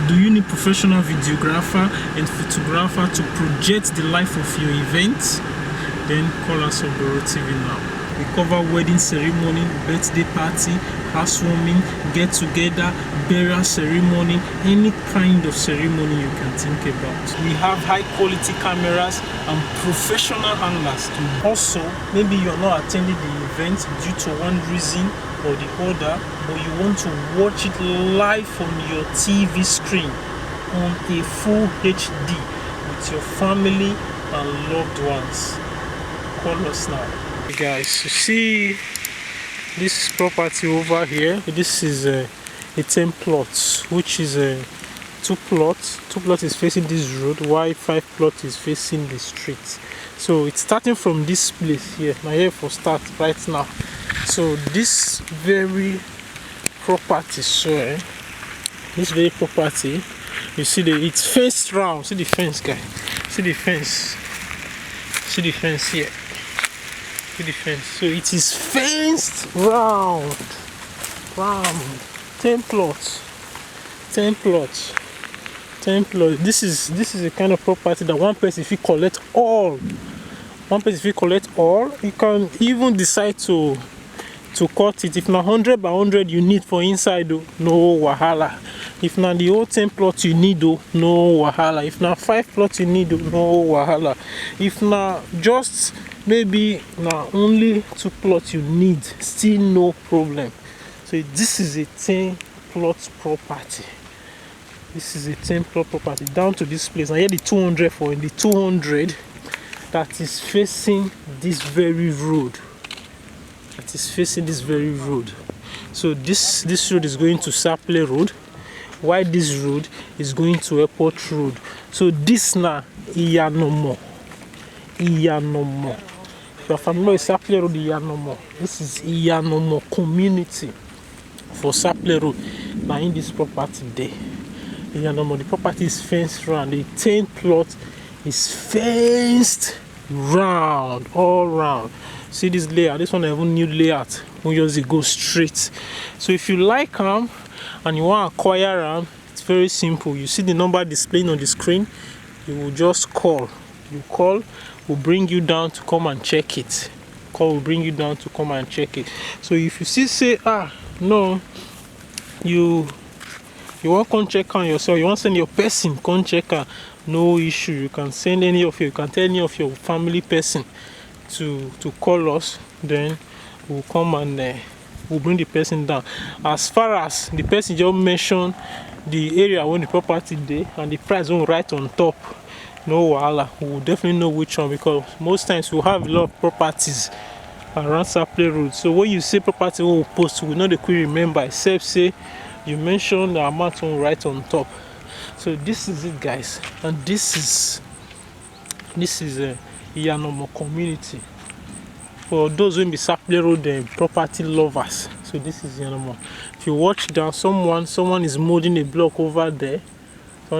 Do you need professional videographer and photographer to project the life of your event? Then call us on Boro TV now. We cover wedding ceremony, birthday party, housewarming, get together, burial ceremony, any kind of ceremony you can think about. We have high quality cameras and professional anglers too. Also, maybe you're not attending the event due to one reason or the other, but you want to watch it live on your TV screen on a full HD with your family and loved ones. Call us now. Hey guys, you see this property over here? This is a 10 plots, which is a 2 plots. 2 plots is facing this road, while 5 plots is facing the street. So it's starting from this place here. Now here for start right now. So this very property, this very property, you see it's fenced round. See the fence, guy. See the fence. See the fence here. See the fence. So it is fenced round. 10 plots. 10 plots. 10 plots. This is a kind of property that one person, if you collect all, you can even decide to cut it. If not 100 by 100 you need for inside, no wahala. If not the whole 10 plots you need, no wahala. If not 5 plots you need, no wahala. If not just maybe now only 2 plots you need, still no problem. So this is a 10 plot property. This is a 10 plot property down to this place. I had the 200 for the 200 that is facing this very road. That is facing this very road. So this road is going to Saple Road, while this road is going to Airport Road. So this now Iyanomo. If you're familiar with Saple Road, Iyanomo. This is Iyanomo community for Saple Road. Now in this property there, Iyanomo, the property is fenced round. The 10 plot is fenced round, all round. See this layout, this one even new layout. We just go straight. So if you like them and you want to acquire them, it's very simple. You see the number displaying on the screen, you will just call. You call, we'll bring you down to come and check it. Call will bring you down to come and check it. So if you say no, you want to come check on yourself, you want to send your person come check her, no issue. You can send you can tell any of your family person to call us, then we'll come and we'll bring the person down. As far as the person just mentioned the area when the property there and the price won't right on top, no wahala, we will definitely know which one, because most times we have a lot of properties around Saple Road. So when you say property we will post, we know the query remember, except say you mentioned the amount on right on top. So this is it, guys, and this is a Iyanomo community for those who be Saple Road property lovers. So this is Iyanomo. If you watch down, someone is molding a block over there. So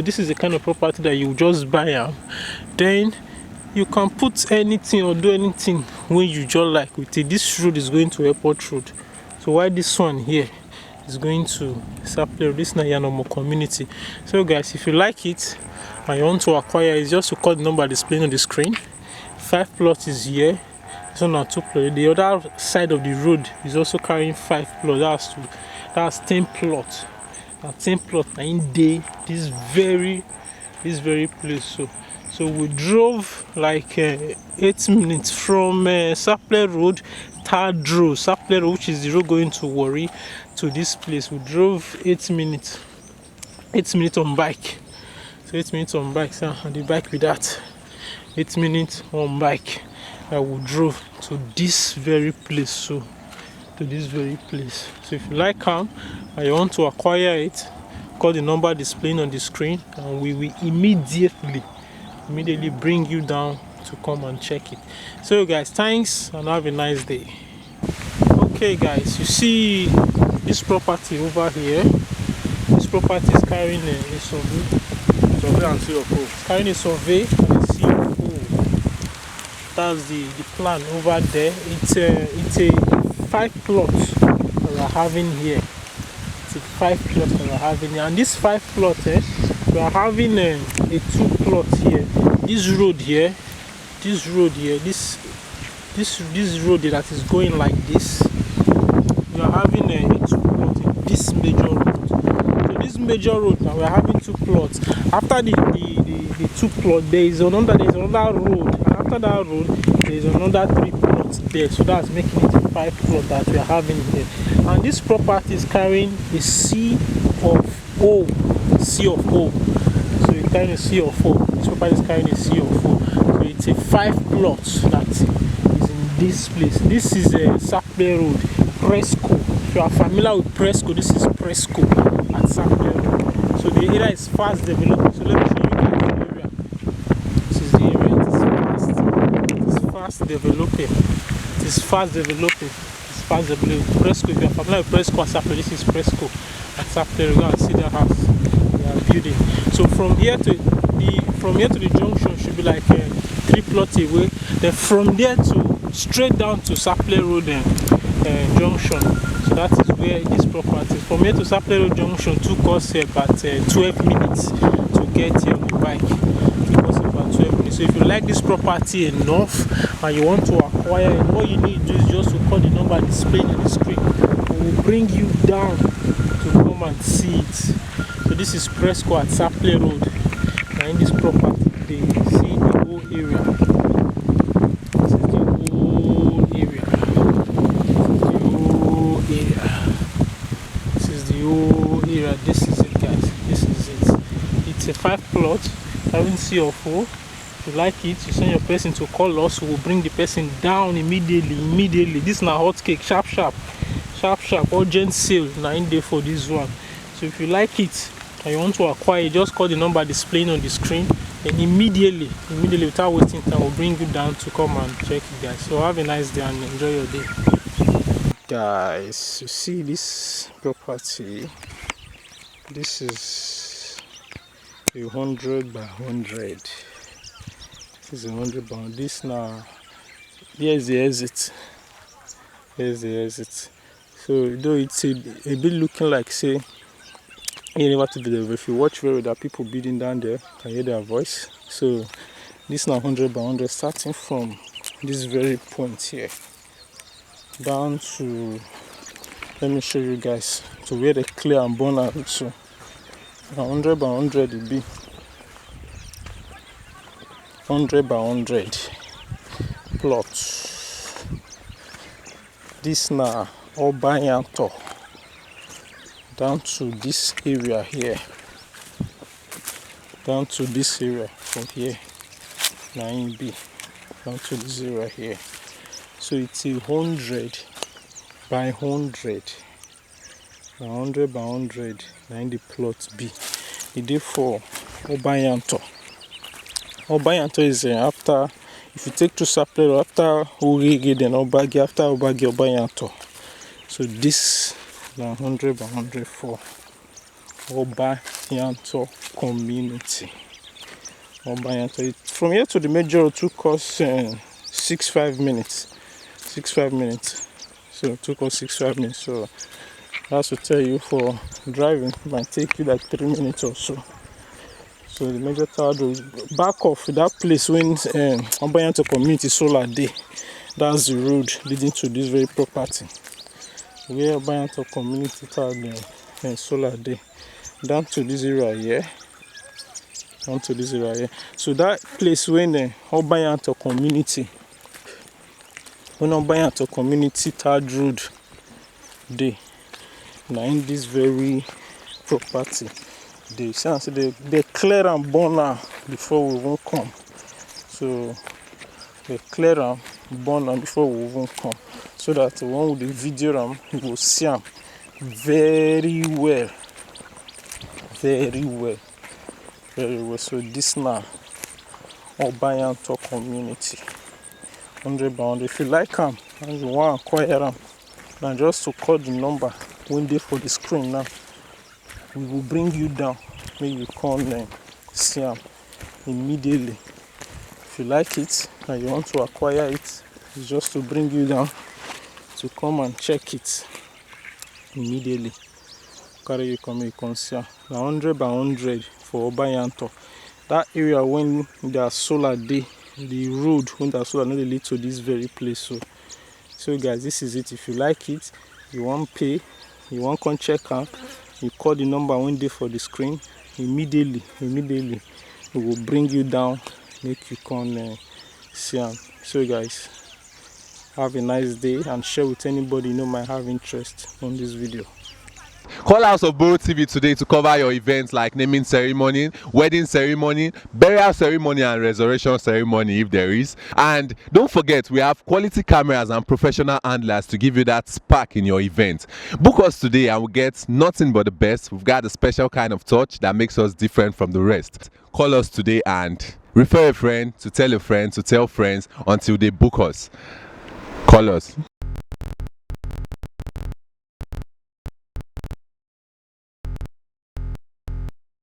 this is the kind of property that you just buy then you can put anything or do anything when you just like with it. This road is going to Airport Road, so why this one here is going to Saple Road. This is Iyanomo community. So guys, if you like it and you want to acquire, it's just to call the number displaying on the screen. 5 plots is here. This one are 2 plots. The other side of the road is also carrying 5 plots. That's 10 plots. And 10 plots are in day this very place. So we drove like 8 minutes from Saple Road, third road, Saple Road, which is the road going to Warri, to this place. We drove 8 minutes. 8 minutes on bike. So 8 minutes on bike, so on the bike with that. 8 minutes on bike. We drove to this very place. So if you like them and you want to acquire it, call the number displaying on the screen and we will immediately bring you down to come and check it. So guys, thanks and have a nice day. Okay guys, you see this property over here. This property is carrying a survey and CFO. It's carrying a survey and a CFO. That's the plan over there. It's a 5 plots we are having here. It's it's a 5 plot that we're having here. And this 5 plot, we are having a 2 plot here. This road here, this road that is going like this. We are having a 2 plot in this major road. So this major road now we are having 2 plots. After the 2 plot, there is another road, and after that road there is another 3 plots there. So that's making it a 5 plot that we are having here. And this property is carrying a C of O. So it's carrying a C of O. This property is carrying a C of O. So it's a 5 plot that is in this place. This is a Sapele Road, Presco. If you are familiar with Presco, this is Presco at Sapele Road. So the area is fast developing. So let me show you guys the area. This is the area. It is fast developing. Presco. If you are familiar with Presco at Sapele, this is Presco at Sapele. You can see the house they are building. So from here to the junction should be like 3 plots away. Then from there to straight down to Sapele Road junction. So that is where this property is. From here to Sapele Road junction took us about 12 minutes to get here on the bike. It took us about 12 minutes. So if you like this property enough and you want to acquire it, all you need to do is just to call the number displayed on the screen. We will bring you down to come and see it. So this is Presco at Sapele Road. Now in this property, they see the whole area. This is the whole area. This is it, guys. This is it. It's a 5 plot having C of O. If you like it, you send your person to call us. We will bring the person down immediately. This is now hot cake, sharp, urgent sale. Now in there for this one. So if you like it and you want to acquire it, just call the number displaying on the screen, and immediately without wasting time, we'll bring you down to come and check it, guys. So have a nice day and enjoy your day. Guys, you see this property? This is 100 by 100. This is 100 by 100. This now, here's the exit. So though it's a bit looking like, say, you never to be there. If you watch very well, there are people building down there. You can hear their voice. So this now 100 by 100, starting from this very point here down to, let me show you guys, to where the clear and burn out. So 100 by 100 will be 100 by 100 plots. This now Obayanto down to this area here, down to this area from here, 9B down to this area here. So it's 100 by 100. 100 by 100, 90 plots B. The day for Obayanto. Obayanto is after, if you take to Sapele, after Urige, then Obagi, after Obagi, Obayanto. So this is 100 by 100 for Obayanto community. Obayanto. From here to the major road took us 6-5 minutes. 6-5 minutes. So it took us 6-5 minutes. So that's to tell you, for driving it might take you like 3 minutes or so. So the major tower road back off that place when Obayanto community solar day. That's the road leading to this very property. Where Obayanto community tower and solar day. Down to this area here. Down to this area here. So that place when Obayanto community, third road day. Now in this very property, they clear and burn now before we even come. So they clear and burn now before we even come, so that when we video them, you will see them very well. So this now Obayanto community 100 by 100. If you like them and you want to acquire them, then just to call the number when they for the screen now. We will bring you down. Make you come and see them immediately. If you like it and you want to acquire it, it's just to bring you down to come and check it immediately. carry you come see am. Na 100 by 100 for Obayanto. That area when their solar day, the road when their solar no dey lead to this very place. So guys, this is it. If you like it, you want pay, you want come check out, you call the number one day for the screen. Immediately we will bring you down, make you come see am. So guys, have a nice day and share with anybody you know might have interest on this video. Call House of Boro TV today to cover your events like naming ceremony, wedding ceremony, burial ceremony and resurrection ceremony if there is. And don't forget, we have quality cameras and professional handlers to give you that spark in your event. Book us today and we'll get nothing but the best. We've got a special kind of touch that makes us different from the rest. Call us today and refer a friend to tell a friend to tell friends until they book us. Call us.